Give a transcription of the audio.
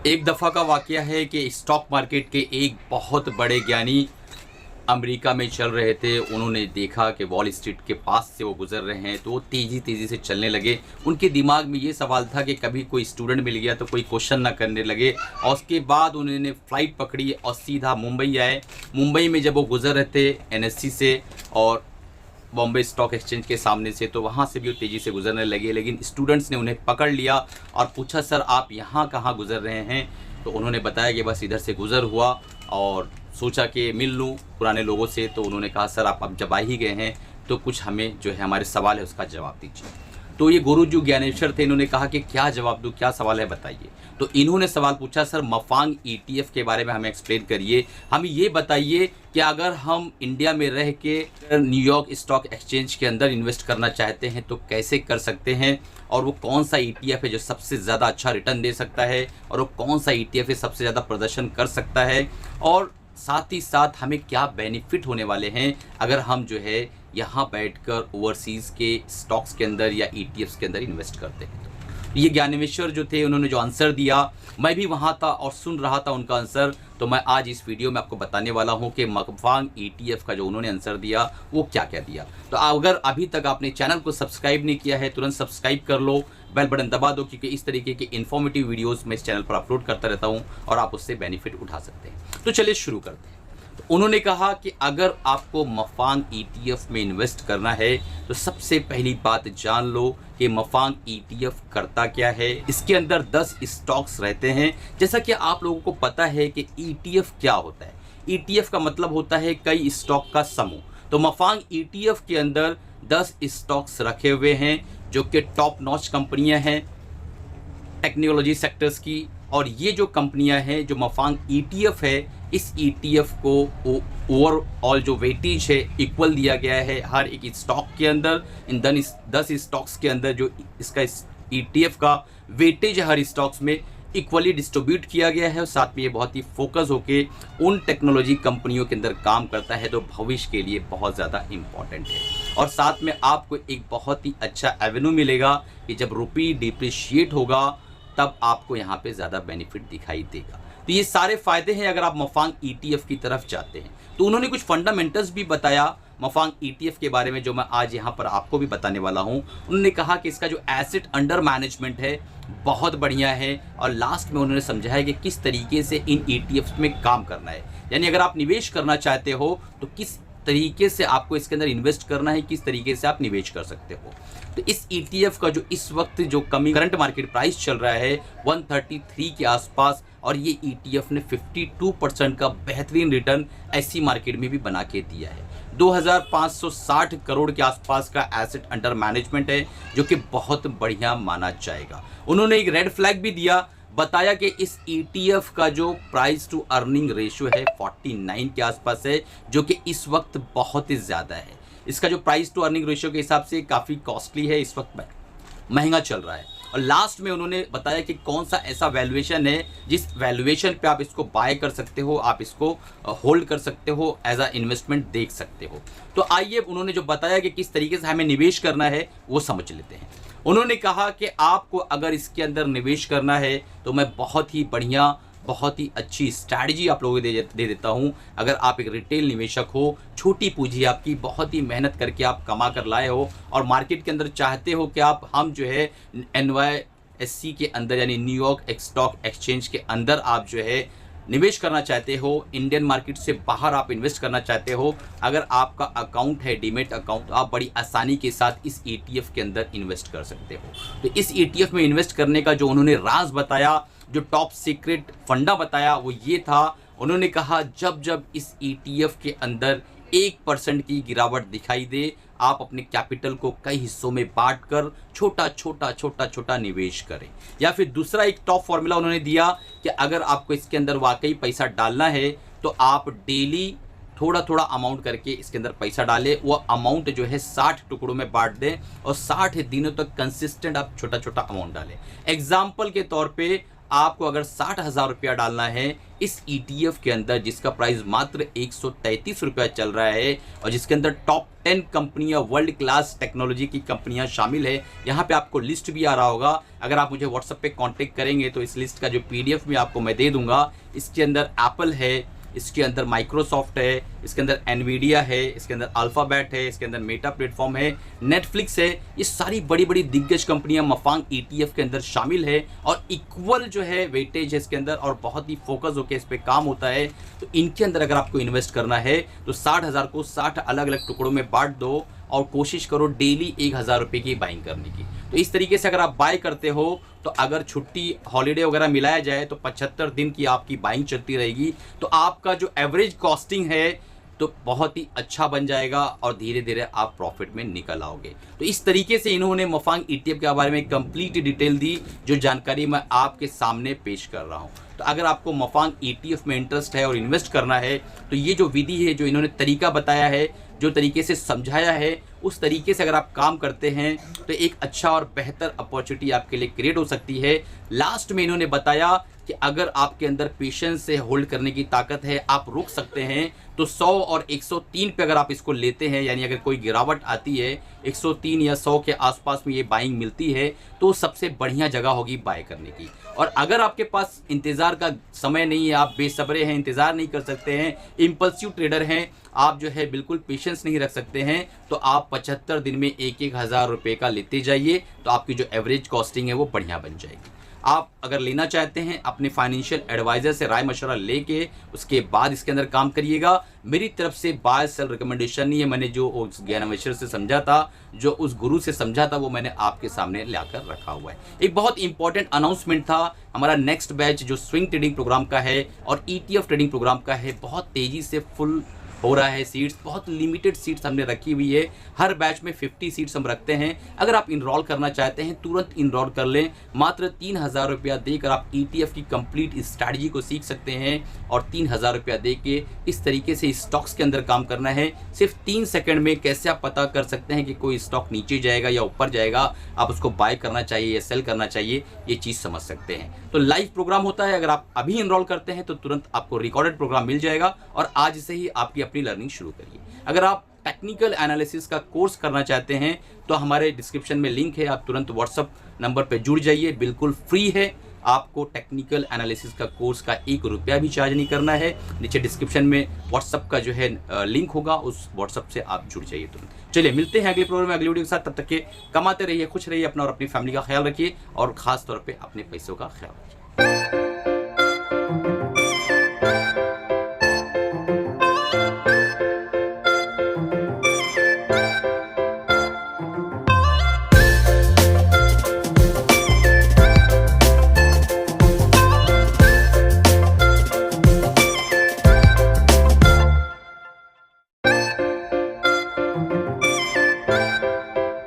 एक दफ़ा का वाक़या है कि स्टॉक मार्केट के एक बहुत बड़े ज्ञानी अमेरिका में चल रहे थे। उन्होंने देखा कि वॉल स्ट्रीट के पास से वो गुज़र रहे हैं, तो वो तेज़ी से चलने लगे। उनके दिमाग में ये सवाल था कि कभी कोई स्टूडेंट मिल गया तो कोई क्वेश्चन ना करने लगे। और उसके बाद उन्होंने फ़्लाइट पकड़ी और सीधा मुंबई आए। मुंबई में जब वो गुज़र रहे थे एनएससी से और बॉम्बे स्टॉक एक्सचेंज के सामने से, तो वहाँ से भी वो तेज़ी से गुजरने लगे। लेकिन स्टूडेंट्स ने उन्हें पकड़ लिया और पूछा, सर आप यहाँ कहाँ गुज़र रहे हैं? तो उन्होंने बताया कि बस इधर से गुज़र हुआ और सोचा कि मिल लूँ पुराने लोगों से। तो उन्होंने कहा, सर आप अब जब आ ही गए हैं तो कुछ हमें जो है हमारे सवाल है उसका जवाब दीजिए। तो ये गुरु जो ज्ञानेश्वर थे, इन्होंने कहा कि क्या जवाब दूँ, क्या सवाल है बताइए। तो इन्होंने सवाल पूछा, सर मफांग ETF के बारे में हमें एक्सप्लेन करिए। हमें ये बताइए कि अगर हम इंडिया में रह के न्यूयॉर्क स्टॉक एक्सचेंज के अंदर इन्वेस्ट करना चाहते हैं तो कैसे कर सकते हैं, और वो कौन सा ETF है जो सबसे ज़्यादा अच्छा रिटर्न दे सकता है, और वो कौन सा ETF है सबसे ज़्यादा प्रदर्शन कर सकता है, और साथ ही साथ हमें क्या बेनिफिट होने वाले हैं अगर हम जो है यहाँ बैठकर ओवरसीज़ के स्टॉक्स के अंदर या ETFs के अंदर इन्वेस्ट करते हैं। तो ये ज्ञानेश्वर जो थे, उन्होंने जो आंसर दिया, मैं भी वहाँ था और सुन रहा था उनका आंसर। तो मैं आज इस वीडियो में आपको बताने वाला हूँ कि मफांग ETF का जो उन्होंने आंसर दिया वो क्या क्या दिया। तो अगर अभी तक आपने चैनल को सब्सक्राइब नहीं किया है, तुरंत सब्सक्राइब कर लो, बेल बटन दबा दो, क्योंकि इस तरीके के इन्फॉर्मेटिव वीडियोस मैं इस चैनल पर अपलोड करता रहता हूँ और आप उससे बेनिफिट उठा सकते हैं। तो चलिए शुरू करते हैं। तो उन्होंने कहा कि अगर आपको मफांग ETF में इन्वेस्ट करना है तो सबसे पहली बात जान लो कि मफांग ETF करता क्या है। इसके अंदर 10 स्टॉक्स रहते हैं। जैसा कि आप लोगों को पता है कि ETF क्या होता है। ETF का मतलब होता है कई स्टॉक का समूह। तो मफांग ETF के अंदर 10 स्टॉक्स रखे हुए हैं जो कि टॉप नॉच कंपनियां हैं टेक्नोलॉजी सेक्टर्स की। और ये जो कंपनियां हैं, जो मफांग ETF है, इस ETF को ओवरऑल जो वेटेज है इक्वल दिया गया है हर एक स्टॉक के अंदर। इन 10 स्टॉक्स के अंदर जो इसका ETF का वेटेज है हर स्टॉक्स में इक्वली डिस्ट्रीब्यूट किया गया है। और साथ में ये बहुत ही फोकस होके उन टेक्नोलॉजी कंपनियों के अंदर काम करता है जो भविष्य के लिए बहुत ज़्यादा इम्पॉर्टेंट है। और साथ में आपको एक बहुत ही अच्छा एवेन्यू मिलेगा कि जब रुपये डिप्रिशिएट होगा तब आपको यहाँ पे ज़्यादा बेनिफिट दिखाई देगा। तो ये सारे फ़ायदे हैं अगर आप मफांग ETF की तरफ जाते हैं। तो उन्होंने कुछ फंडामेंटल्स भी बताया मफांग ETF के बारे में, जो मैं आज यहाँ पर आपको भी बताने वाला हूँ। उन्होंने कहा कि इसका जो एसेट अंडर मैनेजमेंट है बहुत बढ़िया है, और लास्ट में उन्होंने समझाया कि किस तरीके से इन ETFs में काम करना है। यानी अगर आप निवेश करना चाहते हो तो किस तरीके से आपको इसके अंदर इन्वेस्ट करना है, किस तरीके से आप निवेश कर सकते हो। तो इस ETF का जो इस वक्त जो करंट मार्केट प्राइस चल रहा है 133 के आसपास, और ये ETF ने 52% का बेहतरीन रिटर्न ऐसी मार्केट में भी बना के दिया है। 2560 करोड़ के आसपास का एसेट अंडर मैनेजमेंट है, जो कि बहुत बढ़िया माना जाएगा। उन्होंने एक रेड फ्लैग भी दिया, बताया कि इस ETF का जो प्राइस टू अर्निंग रेशियो है 49 के आसपास है, जो कि इस वक्त बहुत ही ज़्यादा है। इसका जो प्राइस टू अर्निंग रेशियो के हिसाब से काफ़ी कॉस्टली है, इस वक्त महंगा चल रहा है। और लास्ट में उन्होंने बताया कि कौन सा ऐसा वैल्यूएशन है जिस वैल्यूएशन पे आप इसको बाय कर सकते हो, आप इसको होल्ड कर सकते हो, एज अ इन्वेस्टमेंट देख सकते हो। तो आइए उन्होंने जो बताया कि किस तरीके से हमें निवेश करना है वो समझ लेते हैं। उन्होंने कहा कि आपको अगर इसके अंदर निवेश करना है तो मैं बहुत ही बढ़िया, बहुत ही अच्छी स्ट्रैटेजी आप लोगों को दे देता हूं। अगर आप एक रिटेल निवेशक हो, छोटी पूंजी आपकी, बहुत ही मेहनत करके आप कमा कर लाए हो और मार्केट के अंदर चाहते हो कि हम जो है NYSE के अंदर यानी न्यूयॉर्क स्टॉक एक्सचेंज के अंदर आप जो है निवेश करना चाहते हो, इंडियन मार्केट से बाहर आप इन्वेस्ट करना चाहते हो, अगर आपका अकाउंट है डीमेट अकाउंट, तो आप बड़ी आसानी के साथ इस ETF के अंदर इन्वेस्ट कर सकते हो। तो इस ETF में इन्वेस्ट करने का जो उन्होंने राज बताया, जो टॉप सीक्रेट फंडा बताया, वो ये था। उन्होंने कहा जब इस ETF के अंदर 1% की गिरावट दिखाई दे, आप अपने कैपिटल को कई हिस्सों में बांटकर छोटा निवेश करें। या फिर दूसरा एक टॉप फॉर्मूला उन्होंने दिया कि अगर आपको इसके अंदर वाकई पैसा डालना है तो आप डेली थोड़ा अमाउंट करके इसके अंदर पैसा डालें। वो अमाउंट जो है 60 टुकड़ों में बांट दें और 60 दिनों तक कंसिस्टेंट आप छोटा अमाउंट डालें। एग्जाम्पल के तौर पे आपको अगर 60,000 रुपया डालना है इस ETF के अंदर, जिसका प्राइस मात्र 133 रुपया चल रहा है और जिसके अंदर टॉप 10 कंपनियां, वर्ल्ड क्लास टेक्नोलॉजी की कंपनियां शामिल है। यहाँ पे आपको लिस्ट भी आ रहा होगा, अगर आप मुझे व्हाट्सएप पे कांटेक्ट करेंगे तो इस लिस्ट का जो PDF भी आपको मैं दे दूंगा। इसके अंदर एप्पल है, इसके अंदर माइक्रोसॉफ्ट है, इसके अंदर एनवीडिया है, इसके अंदर अल्फाबेट है, इसके अंदर मेटा प्लेटफॉर्म है, नेटफ्लिक्स है। ये सारी बड़ी बड़ी दिग्गज कंपनियां मफांग ETF के अंदर शामिल है और इक्वल जो है वेटेज है इसके अंदर और बहुत ही फोकस होकर इस पर काम होता है। तो इनके अंदर अगर आपको इन्वेस्ट करना है तो 60,000 को 60 अलग अलग टुकड़ों में बांट दो और कोशिश करो डेली 1,000 रुपये की बाइंग करने की। तो इस तरीके से अगर आप बाय करते हो तो अगर छुट्टी हॉलीडे वगैरह मिलाया जाए तो 75 दिन की आपकी बाइंग चलती रहेगी। तो आपका जो एवरेज कॉस्टिंग है तो बहुत ही अच्छा बन जाएगा और धीरे धीरे आप प्रॉफिट में निकल आओगे। तो इस तरीके से इन्होंने मफांग ETF के बारे में कंप्लीट डिटेल दी, जो जानकारी मैं आपके सामने पेश कर रहा हूँ। तो अगर आपको मफांग ETF में इंटरेस्ट है और इन्वेस्ट करना है तो ये जो विधि है, जो इन्होंने तरीका बताया है, जो तरीके से समझाया है, उस तरीके से अगर आप काम करते हैं तो एक अच्छा और बेहतर अपॉर्चुनिटी आपके लिए क्रिएट हो सकती है। लास्ट में इन्होंने बताया कि अगर आपके अंदर पेशेंस से होल्ड करने की ताकत है, आप रुक सकते हैं, तो 100 और 103 पे अगर आप इसको लेते हैं, यानी अगर कोई गिरावट आती है 103 या 100 के आसपास में ये बाइंग मिलती है तो सबसे बढ़िया जगह होगी बाय करने की। और अगर आपके पास इंतज़ार का समय नहीं है, आप बेसब्रे हैं, इंतज़ार नहीं कर सकते हैं, इम्पल्सिव ट्रेडर हैं, आप जो है बिल्कुल पेशेंस नहीं रख सकते हैं, तो आप 75 दिन में 1,000 रुपये का लेते जाइए तो आपकी जो एवरेज कॉस्टिंग है वो बढ़िया बन जाएगी। आप अगर लेना चाहते हैं अपने फाइनेंशियल एडवाइज़र से राय मशवरा लेके उसके बाद इसके अंदर काम करिएगा। मेरी तरफ से बाय सेल रिकमेंडेशन नहीं है, मैंने जो उस ज्ञानेश्वर से समझा था, जो उस गुरु से समझा था, वो मैंने आपके सामने लाकर रखा हुआ है। एक बहुत इंपॉर्टेंट अनाउंसमेंट था, हमारा नेक्स्ट बैच जो स्विंग ट्रेडिंग प्रोग्राम का है और ETF ट्रेडिंग प्रोग्राम का है, बहुत तेज़ी से फुल हो रहा है। सीट्स बहुत लिमिटेड सीट्स हमने रखी हुई है, हर बैच में 50 सीट्स हम रखते हैं। अगर आप इनरोल करना चाहते हैं तुरंत इनरोल कर लें, मात्र 3,000 रुपया देकर आप ETF की कंप्लीट स्ट्रैटेजी को सीख सकते हैं और 3,000 रुपया दे के इस तरीके से स्टॉक्स के अंदर काम करना है। सिर्फ 3 सेकंड में कैसे आप पता कर सकते हैं कि कोई स्टॉक नीचे जाएगा या ऊपर जाएगा, आप उसको बाय करना चाहिए या सेल करना चाहिए, ये चीज़ समझ सकते हैं। तो लाइव प्रोग्राम होता है, अगर आप अभी इनरोल करते हैं तो तुरंत आपको रिकॉर्डेड प्रोग्राम मिल जाएगा और आज से ही आपकी अपनी लर्निंग शुरू करिए। अगर आप टेक्निकल एनालिसिस का कोर्स करना चाहते हैं तो हमारे डिस्क्रिप्शन में लिंक है, आप तुरंत व्हाट्सएप नंबर पर जुड़ जाइए, बिल्कुल फ्री है। आपको टेक्निकल एनालिसिस का कोर्स का 1 रुपया भी चार्ज नहीं करना है। नीचे डिस्क्रिप्शन में व्हाट्सएप का जो है लिंक होगा, उस व्हाट्सएप से आप जुड़ जाइए तुरंत। चलिए मिलते हैं अगले प्रोग्राम में अगली वीडियो के साथ, तब तक के कमाते रहिए, खुश रहिए, अपना और अपनी फैमिली का ख्याल रखिए और खास तौर पर अपने पैसों का ख्याल रखिए।